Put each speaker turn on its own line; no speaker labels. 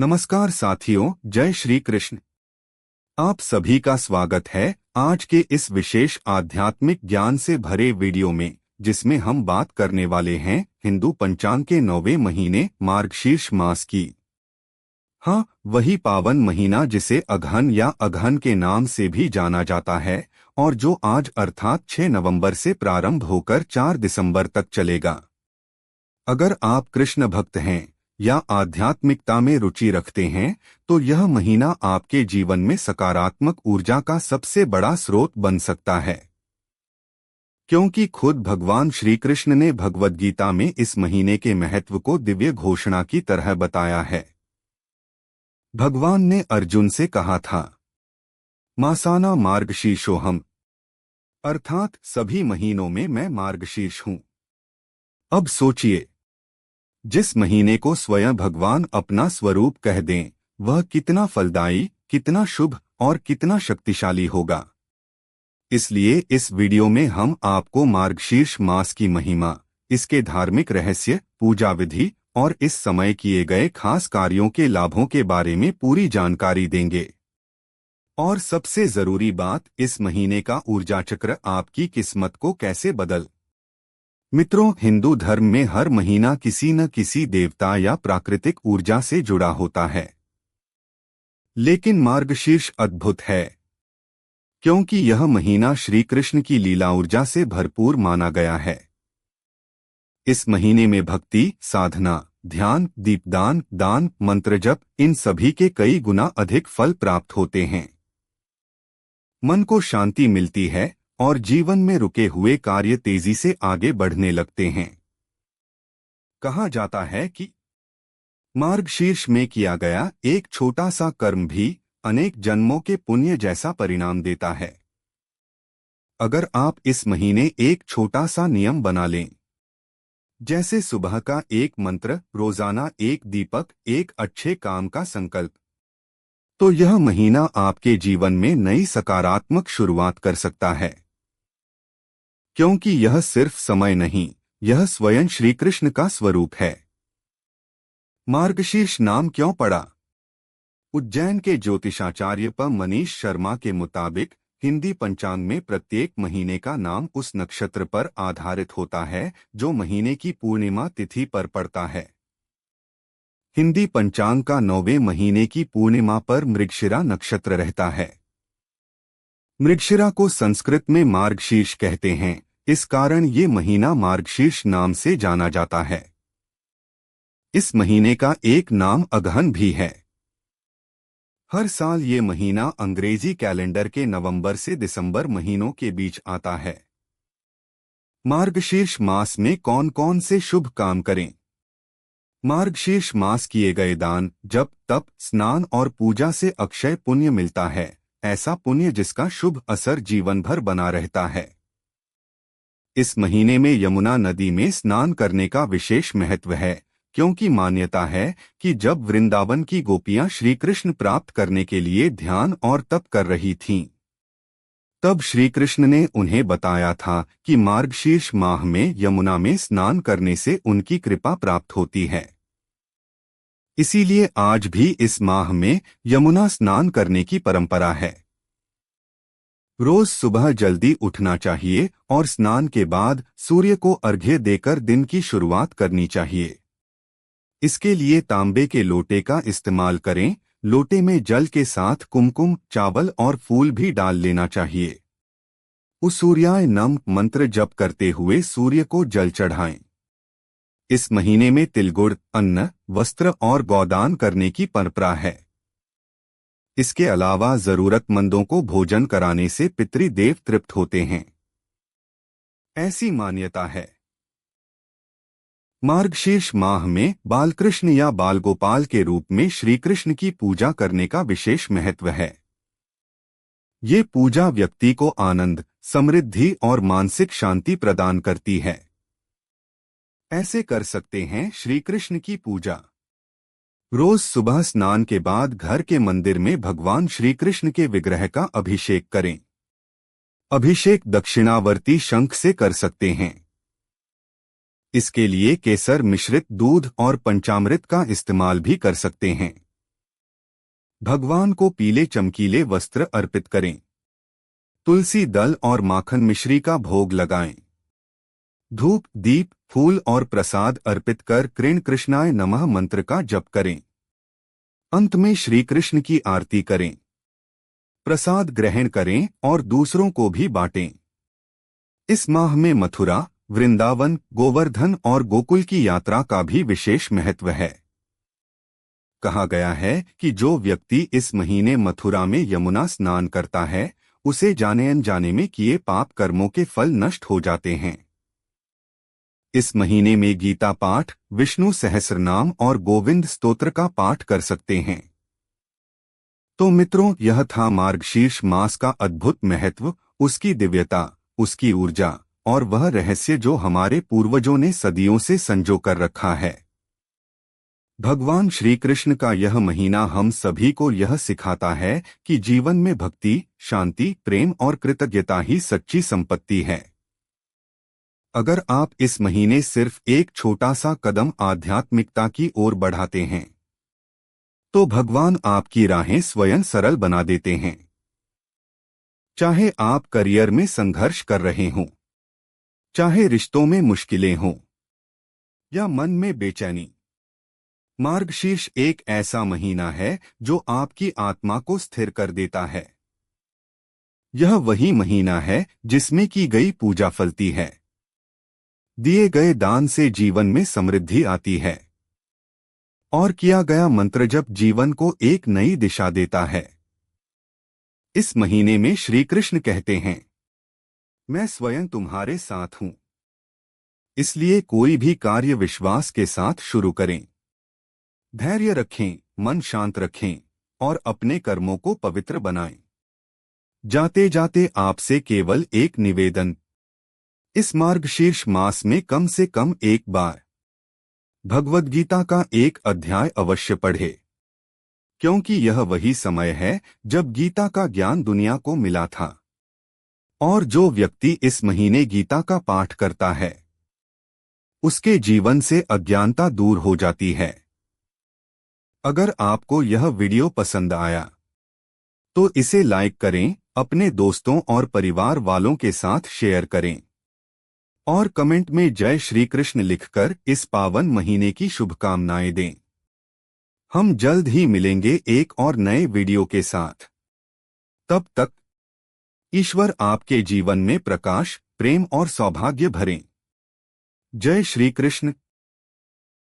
नमस्कार साथियों, जय श्री कृष्ण। आप सभी का स्वागत है आज के इस विशेष आध्यात्मिक ज्ञान से भरे वीडियो में, जिसमें हम बात करने वाले हैं हिंदू पंचांग के 9वें महीने मार्गशीर्ष मास की। हाँ, वही पावन महीना जिसे अगहन या अगहन के नाम से भी जाना जाता है और जो आज अर्थात 6 नवंबर से प्रारंभ होकर 4 दिसंबर तक चलेगा। अगर आप कृष्ण भक्त हैं या आध्यात्मिकता में रुचि रखते हैं तो यह महीना आपके जीवन में सकारात्मक ऊर्जा का सबसे बड़ा स्रोत बन सकता है, क्योंकि खुद भगवान श्री कृष्ण ने भगवद गीता में इस महीने के महत्व को दिव्य घोषणा की तरह बताया है। भगवान ने अर्जुन से कहा था, मासाना मार्गशीर्षोहम, अर्थात सभी महीनों में मैं मार्गशीर्ष हूँ। अब सोचिए, जिस महीने को स्वयं भगवान अपना स्वरूप कह दें, वह कितना फलदायी, कितना शुभ और कितना शक्तिशाली होगा। इसलिए इस वीडियो में हम आपको मार्गशीर्ष मास की महिमा, इसके धार्मिक रहस्य, पूजा विधि और इस समय किए गए खास कार्यों के लाभों के बारे में पूरी जानकारी देंगे। और सबसे जरूरी बात, इस महीने का ऊर्जा चक्र आपकी किस्मत को कैसे बदल। मित्रों, हिंदू धर्म में हर महीना किसी न किसी देवता या प्राकृतिक ऊर्जा से जुड़ा होता है, लेकिन मार्गशीर्ष अद्भुत है क्योंकि यह महीना श्री कृष्ण की लीला ऊर्जा से भरपूर माना गया है। इस महीने में भक्ति, साधना, ध्यान, दीपदान, दान, मंत्र जप, इन सभी के कई गुना अधिक फल प्राप्त होते हैं। मन को शांति मिलती है और जीवन में रुके हुए कार्य तेजी से आगे बढ़ने लगते हैं। कहा जाता है कि मार्गशीर्ष में किया गया एक छोटा सा कर्म भी अनेक जन्मों के पुण्य जैसा परिणाम देता है। अगर आप इस महीने एक छोटा सा नियम बना लें, जैसे सुबह का एक मंत्र, रोजाना एक दीपक, एक अच्छे काम का संकल्प, तो यह महीना आपके जीवन में नई सकारात्मक शुरुआत कर सकता है। क्योंकि यह सिर्फ समय नहीं, यह स्वयं श्री कृष्ण का स्वरूप है। मार्गशीर्ष नाम क्यों पड़ा? उज्जैन के ज्योतिषाचार्य प मनीष शर्मा के मुताबिक हिंदी पंचांग में प्रत्येक महीने का नाम उस नक्षत्र पर आधारित होता है जो महीने की पूर्णिमा तिथि पर पड़ता है। हिंदी पंचांग का 9वें महीने की पूर्णिमा पर मृगशिरा नक्षत्र रहता है। मृगशिरा को संस्कृत में मार्गशीर्ष कहते हैं, इस कारण ये महीना मार्गशीर्ष नाम से जाना जाता है। इस महीने का एक नाम अगहन भी है। हर साल ये महीना अंग्रेजी कैलेंडर के नवंबर से दिसंबर महीनों के बीच आता है। मार्गशीर्ष मास में कौन कौन से शुभ काम करें? मार्गशीर्ष मास किए गए दान, जप, तप, स्नान और पूजा से अक्षय पुण्य मिलता है, ऐसा पुण्य जिसका शुभ असर जीवन भर बना रहता है। इस महीने में यमुना नदी में स्नान करने का विशेष महत्व है, क्योंकि मान्यता है कि जब वृंदावन की गोपियां श्री कृष्ण प्राप्त करने के लिए ध्यान और तप कर रही थीं, तब श्री कृष्ण ने उन्हें बताया था कि मार्गशीर्ष माह में यमुना में स्नान करने से उनकी कृपा प्राप्त होती है। इसीलिए आज भी इस माह में यमुना स्नान करने की परंपरा है। रोज सुबह जल्दी उठना चाहिए और स्नान के बाद सूर्य को अर्घ्य देकर दिन की शुरुआत करनी चाहिए। इसके लिए तांबे के लोटे का इस्तेमाल करें। लोटे में जल के साथ कुमकुम, चावल और फूल भी डाल लेना चाहिए। सूर्याय नम मंत्र जप करते हुए सूर्य को जल चढ़ाएं। इस महीने में तिलगुड़, अन्न, वस्त्र और गोदान करने की परंपरा है। इसके अलावा जरूरतमंदों को भोजन कराने से पितृदेव तृप्त होते हैं, ऐसी मान्यता है। मार्गशीर्ष माह में बालकृष्ण या बालगोपाल के रूप में श्री कृष्ण की पूजा करने का विशेष महत्व है। ये पूजा व्यक्ति को आनंद, समृद्धि और मानसिक शांति प्रदान करती है। ऐसे कर सकते हैं श्री कृष्ण की पूजा। रोज सुबह स्नान के बाद घर के मंदिर में भगवान श्री कृष्ण के विग्रह का अभिषेक करें। अभिषेक दक्षिणावर्ती शंख से कर सकते हैं। इसके लिए केसर मिश्रित दूध और पंचामृत का इस्तेमाल भी कर सकते हैं। भगवान को पीले चमकीले वस्त्र अर्पित करें। तुलसी दल और माखन मिश्री का भोग लगाएं। धूप, दीप, फूल और प्रसाद अर्पित कर कृष्ण कृष्णाय नमः मंत्र का जप करें। अंत में श्री कृष्ण की आरती करें। प्रसाद ग्रहण करें और दूसरों को भी बांटें। इस माह में मथुरा, वृंदावन, गोवर्धन और गोकुल की यात्रा का भी विशेष महत्व है। कहा गया है कि जो व्यक्ति इस महीने मथुरा में यमुना स्नान करता है, उसे जाने अनजाने में किए पाप कर्मों के फल नष्ट हो जाते हैं। इस महीने में गीता पाठ, विष्णु सहस्रनाम और गोविंद स्तोत्र का पाठ कर सकते हैं। तो मित्रों, यह था मार्गशीर्ष मास का अद्भुत महत्व, उसकी दिव्यता, उसकी ऊर्जा और वह रहस्य जो हमारे पूर्वजों ने सदियों से संजो कर रखा है। भगवान श्री कृष्ण का यह महीना हम सभी को यह सिखाता है कि जीवन में भक्ति, शांति, प्रेम और कृतज्ञता ही सच्ची संपत्ति है। अगर आप इस महीने सिर्फ एक छोटा सा कदम आध्यात्मिकता की ओर बढ़ाते हैं, तो भगवान आपकी राहें स्वयं सरल बना देते हैं। चाहे आप करियर में संघर्ष कर रहे हों, चाहे रिश्तों में मुश्किलें हों या मन में बेचैनी, मार्गशीर्ष एक ऐसा महीना है जो आपकी आत्मा को स्थिर कर देता है। यह वही महीना है जिसमें की गई पूजा फलती है, दिए गए दान से जीवन में समृद्धि आती है और किया गया मंत्र जप जीवन को एक नई दिशा देता है। इस महीने में श्री कृष्ण कहते हैं, मैं स्वयं तुम्हारे साथ हूं, इसलिए कोई भी कार्य विश्वास के साथ शुरू करें। धैर्य रखें, मन शांत रखें और अपने कर्मों को पवित्र बनाएं। जाते जाते आपसे केवल एक निवेदन, इस मार्गशीर्ष मास में कम से कम एक बार भगवद गीता का एक अध्याय अवश्य पढ़े, क्योंकि यह वही समय है जब गीता का ज्ञान दुनिया को मिला था। और जो व्यक्ति इस महीने गीता का पाठ करता है, उसके जीवन से अज्ञानता दूर हो जाती है। अगर आपको यह वीडियो पसंद आया तो इसे लाइक करें, अपने दोस्तों और परिवार वालों के साथ शेयर करें और कमेंट में जय श्री कृष्ण लिखकर इस पावन महीने की शुभकामनाएं दें। हम जल्द ही मिलेंगे एक और नए वीडियो के साथ। तब तक ईश्वर आपके जीवन में प्रकाश, प्रेम और सौभाग्य भरें। जय श्री कृष्ण।